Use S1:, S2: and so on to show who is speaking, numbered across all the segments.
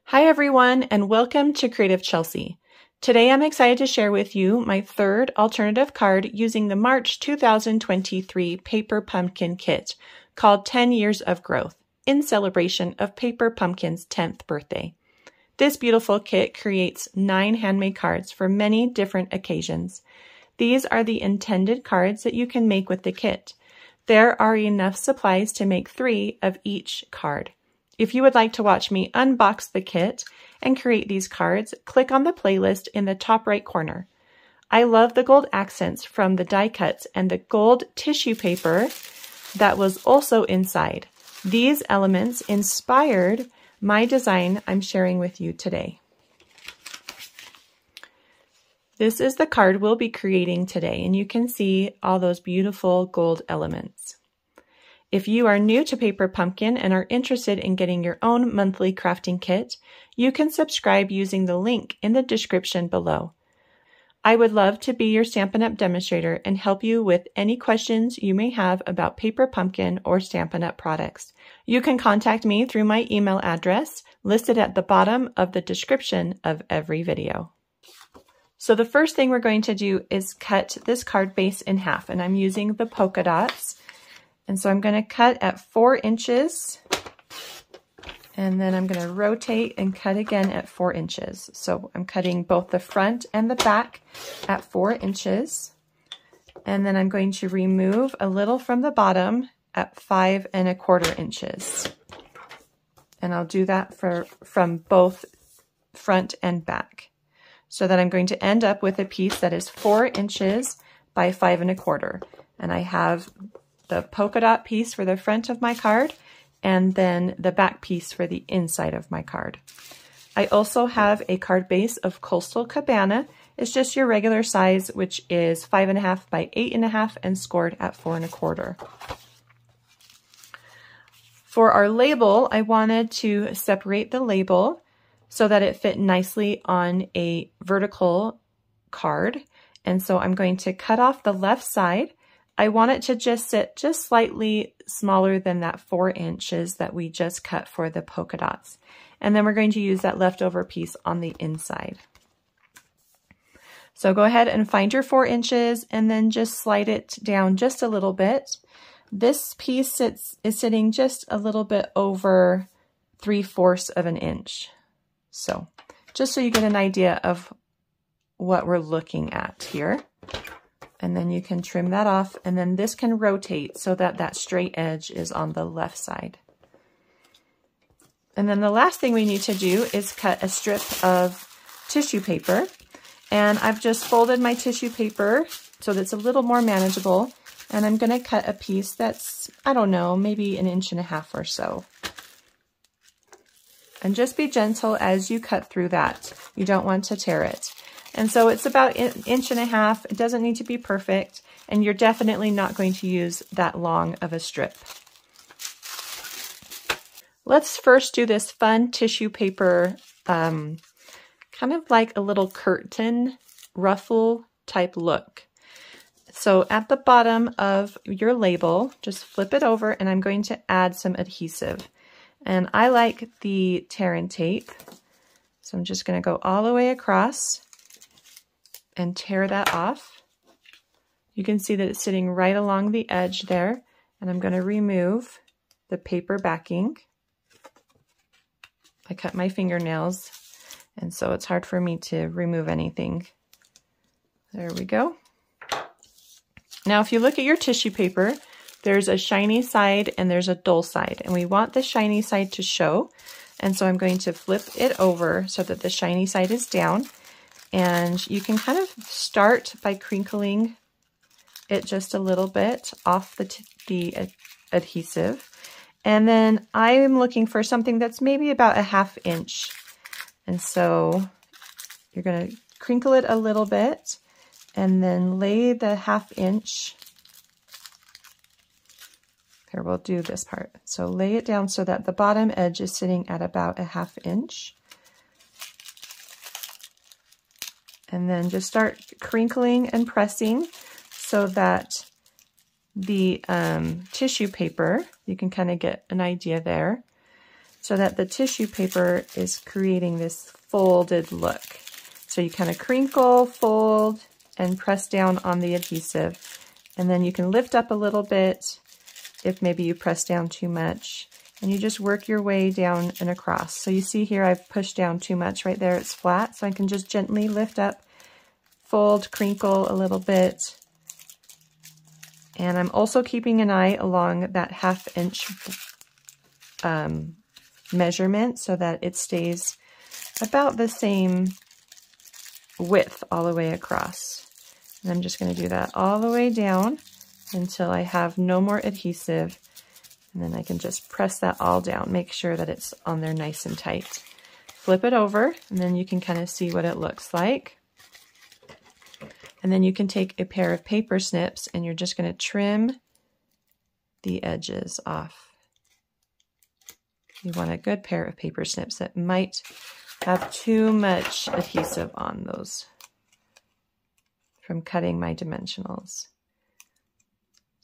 S1: Hi everyone, and welcome to Creative Chelsey. Today I'm excited to share with you my third alternative card using the March 2023 Paper Pumpkin Kit called 10 Years of Growth in celebration of Paper Pumpkin's 10th birthday. This beautiful kit creates 9 handmade cards for many different occasions. These are the intended cards that you can make with the kit. There are enough supplies to make 3 of each card. If you would like to watch me unbox the kit and create these cards, click on the playlist in the top right corner. I love the gold accents from the die cuts and the gold tissue paper that was also inside. These elements inspired my design I'm sharing with you today. This is the card we'll be creating today, and you can see all those beautiful gold elements. If you are new to Paper Pumpkin and are interested in getting your own monthly crafting kit, you can subscribe using the link in the description below. I would love to be your Stampin' Up! Demonstrator and help you with any questions you may have about Paper Pumpkin or Stampin' Up! Products. You can contact me through my email address listed at the bottom of the description of every video. So the first thing we're going to do is cut this card base in half, and I'm using the polka dots. And so I'm going to cut at 4 inches, and then I'm going to rotate and cut again at 4 inches. So I'm cutting both the front and the back at 4 inches. And then I'm going to remove a little from the bottom at 5 1/4 inches. And I'll do that from both front and back. So that I'm going to end up with a piece that is 4 inches by 5 1/4. And I have the polka dot piece for the front of my card, and then the back piece for the inside of my card. I also have a card base of Coastal Cabana. It's just your regular size, which is 5 1/2 by 8 1/2 and scored at 4 1/4. For our label, I wanted to separate the label so that it fit nicely on a vertical card. And so I'm going to cut off the left side. I want it to just sit just slightly smaller than that 4 inches that we just cut for the polka dots. And then we're going to use that leftover piece on the inside. So go ahead and find your 4 inches and then just slide it down just a little bit. This piece is sitting just a little bit over 3/4 of an inch. So just so you get an idea of what we're looking at here. And then you can trim that off, and then this can rotate so that that straight edge is on the left side. And then the last thing we need to do is cut a strip of tissue paper. And I've just folded my tissue paper so that it's a little more manageable. And I'm going to cut a piece that's, I don't know, maybe 1 1/2 inches or so. And just be gentle as you cut through that. You don't want to tear it. And so it's about 1 1/2 inches. It doesn't need to be perfect, and you're definitely not going to use that long of a strip. Let's first do this fun tissue paper, kind of like a little curtain ruffle type look. So at the bottom of your label, just flip it over, and I'm going to add some adhesive. And I like the tear and tape, so I'm just going to go all the way across and tear that off. You can see that it's sitting right along the edge there, and I'm going to remove the paper backing. I cut my fingernails, and so it's hard for me to remove anything. There we go. Now, if you look at your tissue paper, there's a shiny side and there's a dull side, and we want the shiny side to show. And so I'm going to flip it over so that the shiny side is down. And you can kind of start by crinkling it just a little bit off the adhesive. And then I'm looking for something that's maybe about 1/2 inch. And so you're going to crinkle it a little bit and then lay the 1/2 inch. Here, we'll do this part. So lay it down so that the bottom edge is sitting at about 1/2 inch. And then just start crinkling and pressing so that the tissue paper, you can kind of get an idea there, so that the tissue paper is creating this folded look. So you kind of crinkle, fold, and press down on the adhesive. And then you can lift up a little bit if maybe you press down too much. And you just work your way down and across. So you see here I've pushed down too much right there, it's flat. So I can just gently lift up, fold, crinkle a little bit. And I'm also keeping an eye along that 1/2 inch measurement so that it stays about the same width all the way across. And I'm just going to do that all the way down until I have no more adhesive. And then I can just press that all down, make sure that it's on there nice and tight. Flip it over, and then you can kind of see what it looks like. And then you can take a pair of paper snips and you're just going to trim the edges off. You want a good pair of paper snips that might have too much adhesive on those from cutting my dimensionals.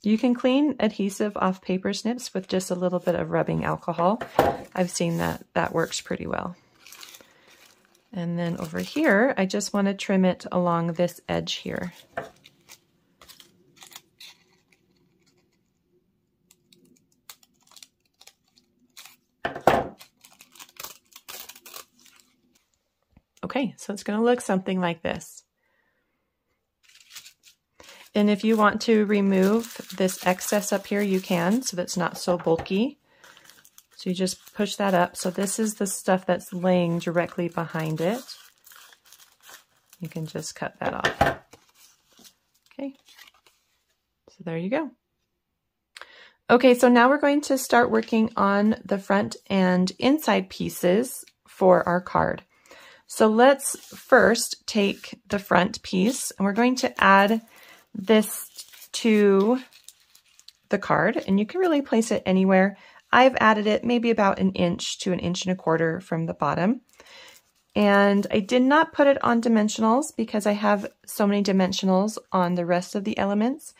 S1: You can clean adhesive off paper snips with just a little bit of rubbing alcohol. I've seen that works pretty well. And then over here, I just want to trim it along this edge here. Okay, so it's going to look something like this. And if you want to remove this excess up here, you can, so that's not so bulky. So you just push that up. So this is the stuff that's laying directly behind it. You can just cut that off. Okay, so there you go. Okay, so now we're going to start working on the front and inside pieces for our card. So let's first take the front piece and we're going to add this to the card, and you can really place it anywhere. I've added it maybe about 1 inch to 1.25 inches from the bottom. And I did not put it on dimensionals because I have so many dimensionals on the rest of the elements.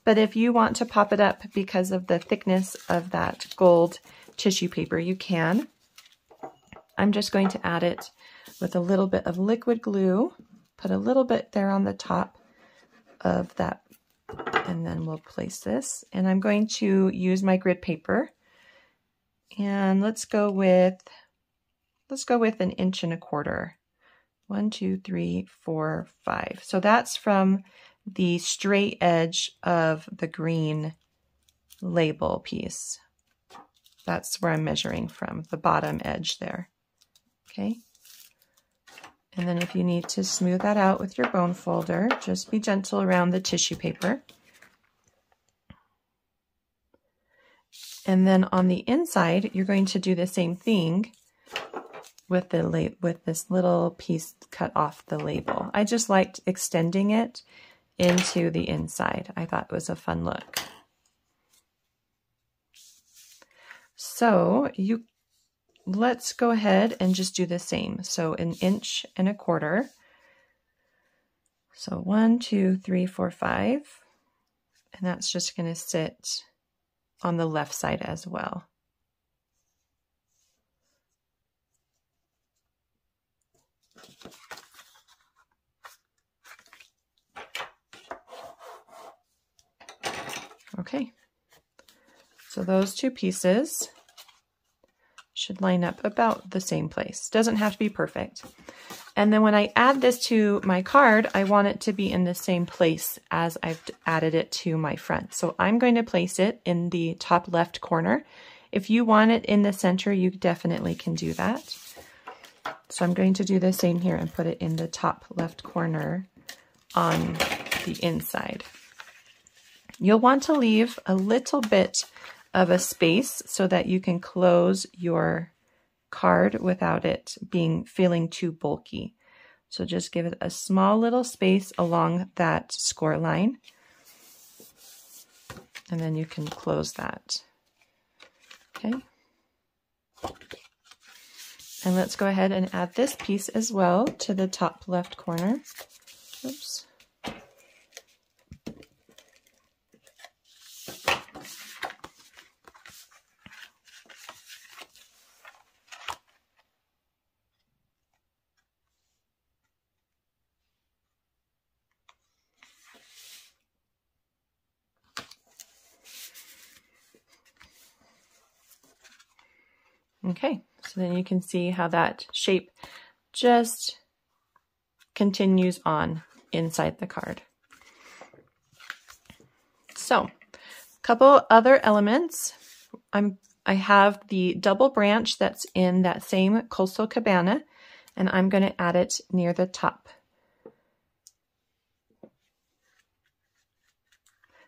S1: But if you want to pop it up because of the thickness of that gold tissue paper, you can. I'm just going to add it with a little bit of liquid glue, put a little bit there on the top of that, and then we'll place this. And I'm going to use my grid paper, and let's go with 1.25 inches. 1, 2, 3, 4, 5. So that's from the straight edge of the green label piece. That's where I'm measuring from, the bottom edge there. Okay. And then if you need to smooth that out with your bone folder, just be gentle around the tissue paper. And then on the inside, you're going to do the same thing with this little piece cut off the label. I just liked extending it into the inside. I thought it was a fun look. So let's go ahead and just do the same. So 1.25 inches. So 1, 2, 3, 4, 5. And that's just going to sit on the left side as well. Okay. So those two pieces should line up about the same place. Doesn't have to be perfect. And then when I add this to my card, I want it to be in the same place as I've added it to my front. So I'm going to place it in the top left corner. If you want it in the center, you definitely can do that. So I'm going to do the same here and put it in the top left corner on the inside. You'll want to leave a little bit of a space so that you can close your card without it feeling too bulky. So just give it a small little space along that score line, and then you can close that. Okay. And let's go ahead and add this piece as well to the top left corner. Oops. Okay, so then you can see how that shape just continues on inside the card. So, a couple other elements. I have the double branch that's in that same coastal cabana, and I'm going to add it near the top.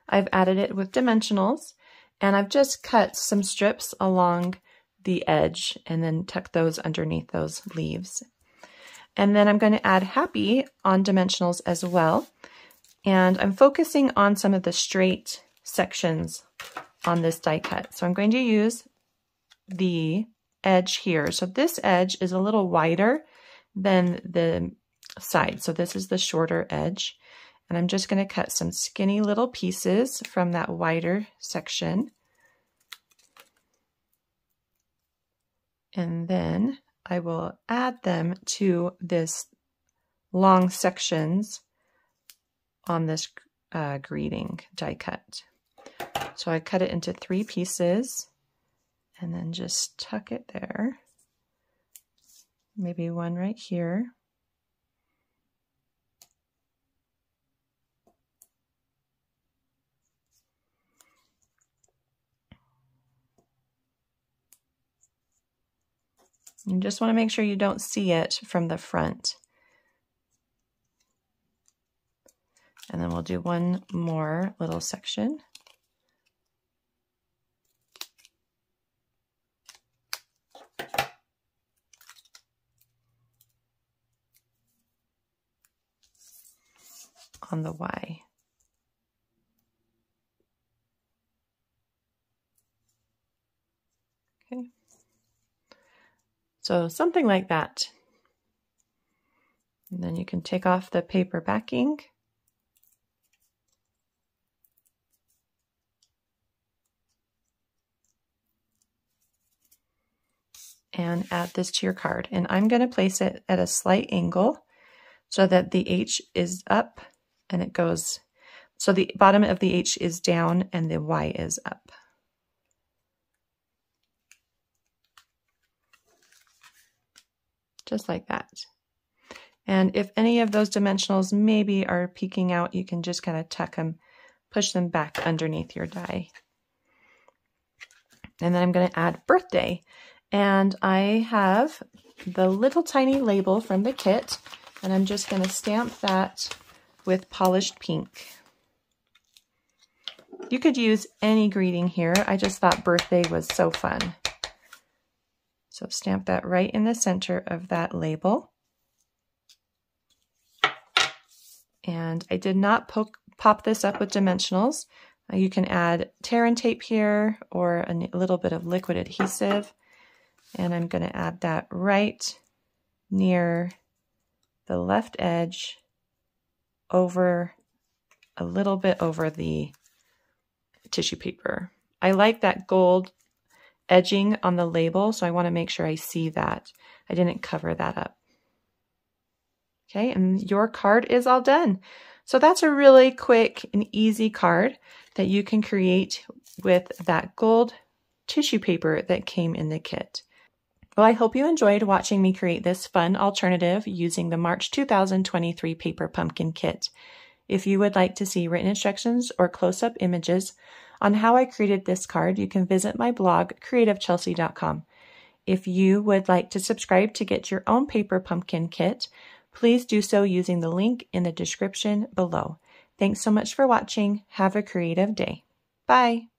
S1: I've added it with dimensionals, and I've just cut some strips along the edge and then tuck those underneath those leaves. And then I'm going to add happy on dimensionals as well. And I'm focusing on some of the straight sections on this die cut. So I'm going to use the edge here. So this edge is a little wider than the side. So this is the shorter edge. And I'm just going to cut some skinny little pieces from that wider section. And then I will add them to this long sections on this greeting die cut. So I cut it into 3 pieces and then just tuck it there. Maybe one right here. You just want to make sure you don't see it from the front. And then we'll do one more little section. On the Y. Okay. So something like that. And then you can take off the paper backing. And add this to your card. And I'm going to place it at a slight angle so that the H is up and it goes, so the bottom of the H is down and the Y is up. Just like that. And if any of those dimensionals maybe are peeking out, you can just kind of tuck them, push them back underneath your die. And then I'm going to add birthday. And I have the little tiny label from the kit, and I'm just going to stamp that with polished pink. You could use any greeting here. I just thought birthday was so fun. So stamp that right in the center of that label. And I did not pop this up with dimensionals. You can add tear and tape here or a little bit of liquid adhesive. And I'm going to add that right near the left edge, over a little bit over the tissue paper. I like that gold edging on the label, so I want to make sure I see that. I didn't cover that up. Okay, and your card is all done. So that's a really quick and easy card that you can create with that gold tissue paper that came in the kit. Well, I hope you enjoyed watching me create this fun alternative using the March 2023 Paper Pumpkin Kit. If you would like to see written instructions or close-up images on how I created this card, you can visit my blog, creativechelsey.com. If you would like to subscribe to get your own Paper Pumpkin Kit, please do so using the link in the description below. Thanks so much for watching. Have a creative day. Bye.